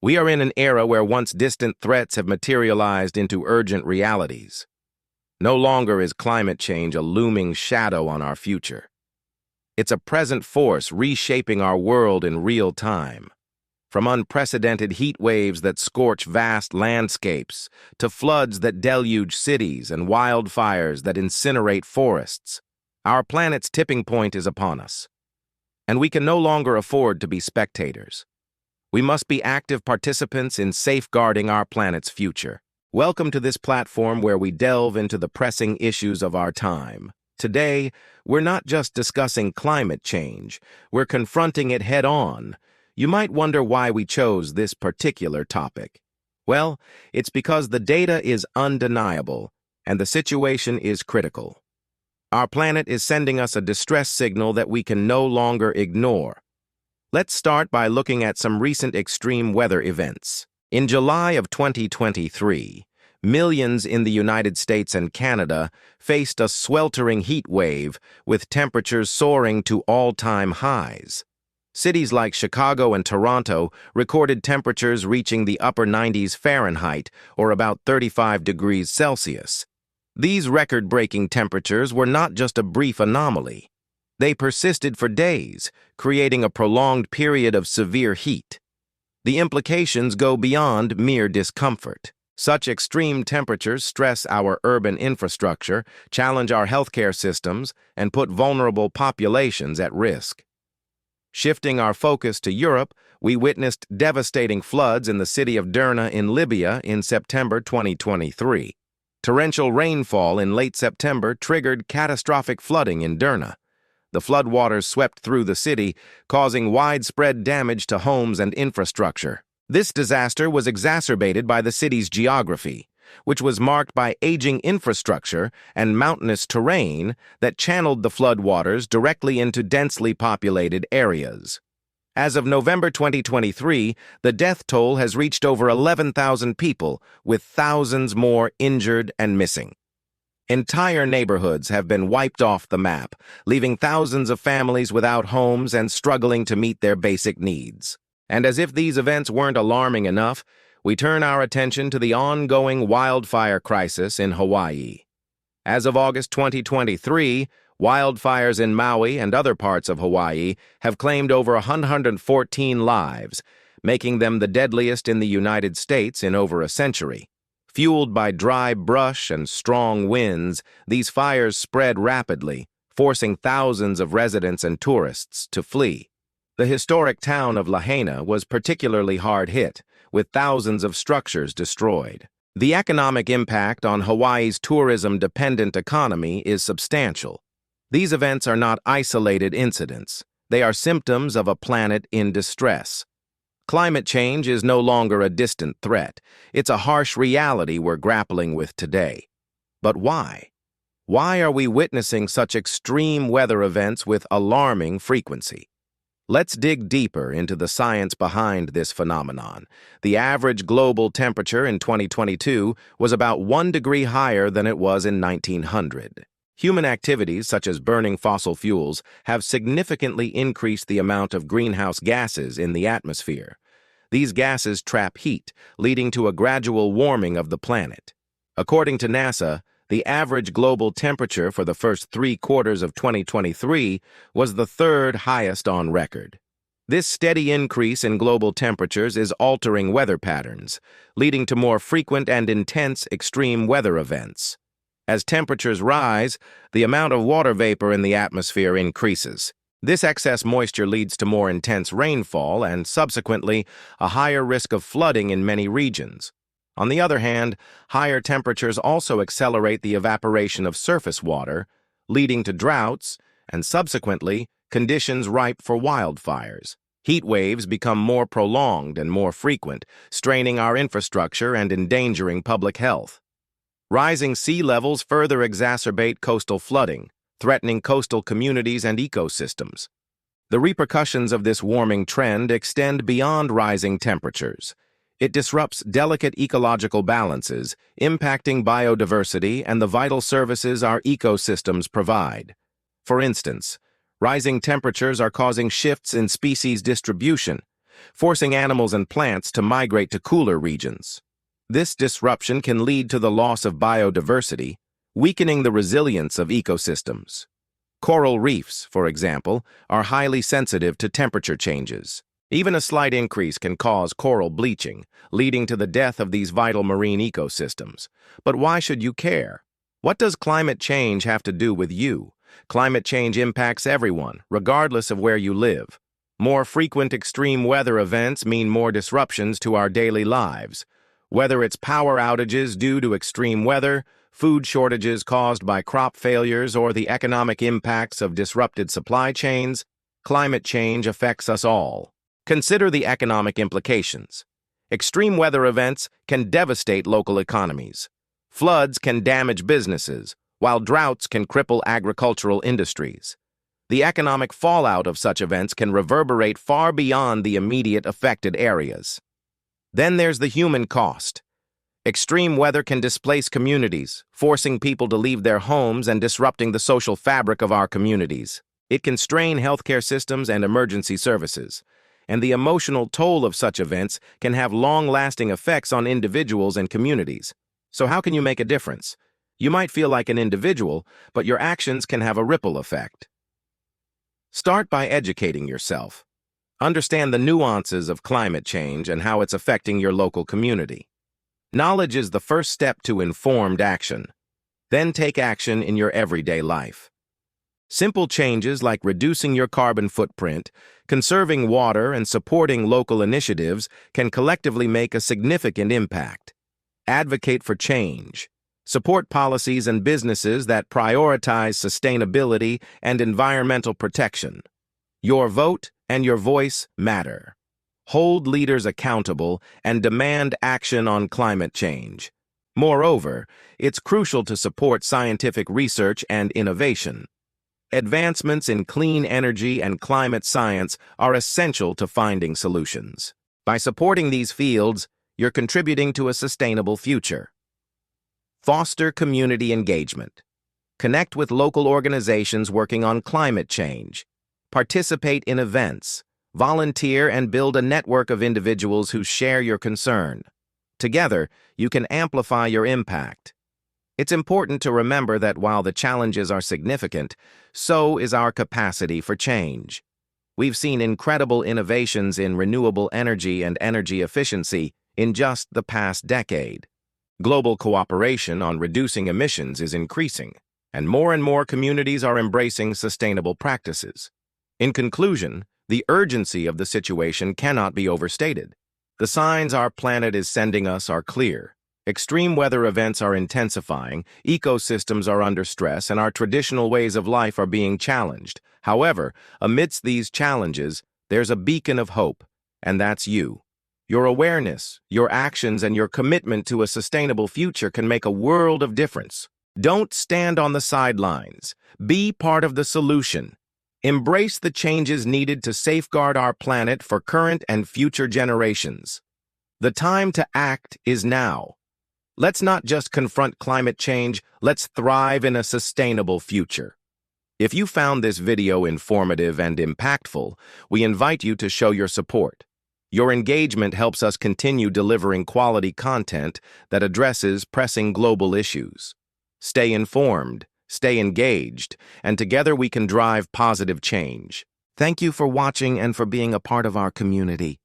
We are in an era where once distant threats have materialized into urgent realities. No longer is climate change a looming shadow on our future. It's a present force reshaping our world in real time. From unprecedented heat waves that scorch vast landscapes, to floods that deluge cities and wildfires that incinerate forests, our planet's tipping point is upon us. And we can no longer afford to be spectators. We must be active participants in safeguarding our planet's future. Welcome to this platform where we delve into the pressing issues of our time. Today, we're not just discussing climate change, we're confronting it head-on. You might wonder why we chose this particular topic. Well, it's because the data is undeniable, and the situation is critical. Our planet is sending us a distress signal that we can no longer ignore. Let's start by looking at some recent extreme weather events. In July of 2023, millions in the United States and Canada faced a sweltering heat wave with temperatures soaring to all-time highs. Cities like Chicago and Toronto recorded temperatures reaching the upper 90s Fahrenheit, or about 35 degrees Celsius. These record-breaking temperatures were not just a brief anomaly. They persisted for days, creating a prolonged period of severe heat. The implications go beyond mere discomfort. Such extreme temperatures stress our urban infrastructure, challenge our healthcare systems, and put vulnerable populations at risk. Shifting our focus to Europe, we witnessed devastating floods in the city of Derna in Libya in September 2023. Torrential rainfall in late September triggered catastrophic flooding in Derna. The floodwaters swept through the city, causing widespread damage to homes and infrastructure. This disaster was exacerbated by the city's geography, which was marked by aging infrastructure and mountainous terrain that channeled the floodwaters directly into densely populated areas. As of November 2023, the death toll has reached over 11,000 people, with thousands more injured and missing. Entire neighborhoods have been wiped off the map, leaving thousands of families without homes and struggling to meet their basic needs. And as if these events weren't alarming enough, we turn our attention to the ongoing wildfire crisis in Hawaii. As of August 2023, wildfires in Maui and other parts of Hawaii have claimed over 114 lives, making them the deadliest in the United States in over a century. Fueled by dry brush and strong winds, these fires spread rapidly, forcing thousands of residents and tourists to flee. The historic town of Lahaina was particularly hard hit, with thousands of structures destroyed. The economic impact on Hawaii's tourism-dependent economy is substantial. These events are not isolated incidents. They are symptoms of a planet in distress. Climate change is no longer a distant threat. It's a harsh reality we're grappling with today. But why? Why are we witnessing such extreme weather events with alarming frequency? Let's dig deeper into the science behind this phenomenon. The average global temperature in 2022 was about 1 degree higher than it was in 1900. Human activities, such as burning fossil fuels, have significantly increased the amount of greenhouse gases in the atmosphere. These gases trap heat, leading to a gradual warming of the planet. According to NASA, the average global temperature for the first 3 quarters of 2023 was the third highest on record. This steady increase in global temperatures is altering weather patterns, leading to more frequent and intense extreme weather events. As temperatures rise, the amount of water vapor in the atmosphere increases. This excess moisture leads to more intense rainfall and, subsequently, a higher risk of flooding in many regions. On the other hand, higher temperatures also accelerate the evaporation of surface water, leading to droughts and, subsequently, conditions ripe for wildfires. Heat waves become more prolonged and more frequent, straining our infrastructure and endangering public health. Rising sea levels further exacerbate coastal flooding, threatening coastal communities and ecosystems. The repercussions of this warming trend extend beyond rising temperatures. It disrupts delicate ecological balances, impacting biodiversity and the vital services our ecosystems provide. For instance, rising temperatures are causing shifts in species distribution. forcing animals and plants to migrate to cooler regions. This disruption can lead to the loss of biodiversity, weakening the resilience of ecosystems. Coral reefs, for example, are highly sensitive to temperature changes. Even a slight increase can cause coral bleaching, leading to the death of these vital marine ecosystems. But why should you care? What does climate change have to do with you? Climate change impacts everyone, regardless of where you live. More frequent extreme weather events mean more disruptions to our daily lives. Whether it's power outages due to extreme weather, food shortages caused by crop failures, or the economic impacts of disrupted supply chains, climate change affects us all. Consider the economic implications. Extreme weather events can devastate local economies. Floods can damage businesses, while droughts can cripple agricultural industries. The economic fallout of such events can reverberate far beyond the immediate affected areas. Then there's the human cost. Extreme weather can displace communities, forcing people to leave their homes and disrupting the social fabric of our communities. It can strain healthcare systems and emergency services, and the emotional toll of such events can have long-lasting effects on individuals and communities. So how can you make a difference? You might feel like an individual, but your actions can have a ripple effect. Start by educating yourself. Understand the nuances of climate change and how it's affecting your local community. Knowledge is the first step to informed action. Then take action in your everyday life. Simple changes like reducing your carbon footprint, conserving water, and supporting local initiatives can collectively make a significant impact. Advocate for change. Support policies and businesses that prioritize sustainability and environmental protection. Your vote and your voice matter. Hold leaders accountable and demand action on climate change. Moreover, it's crucial to support scientific research and innovation. Advancements in clean energy and climate science are essential to finding solutions. By supporting these fields, you're contributing to a sustainable future. Foster community engagement. Connect with local organizations working on climate change. Participate in events. Volunteer and build a network of individuals who share your concern. Together, you can amplify your impact. It's important to remember that while the challenges are significant, so is our capacity for change. We've seen incredible innovations in renewable energy and energy efficiency in just the past decade. Global cooperation on reducing emissions is increasing, and more communities are embracing sustainable practices. In conclusion, the urgency of the situation cannot be overstated. The signs our planet is sending us are clear. Extreme weather events are intensifying, ecosystems are under stress, and our traditional ways of life are being challenged. However, amidst these challenges, there's a beacon of hope, and that's you. Your awareness, your actions, and your commitment to a sustainable future can make a world of difference. Don't stand on the sidelines. Be part of the solution. Embrace the changes needed to safeguard our planet for current and future generations. The time to act is now. Let's not just confront climate change, let's thrive in a sustainable future. If you found this video informative and impactful, we invite you to show your support. Your engagement helps us continue delivering quality content that addresses pressing global issues. Stay informed, stay engaged, and together we can drive positive change. Thank you for watching and for being a part of our community.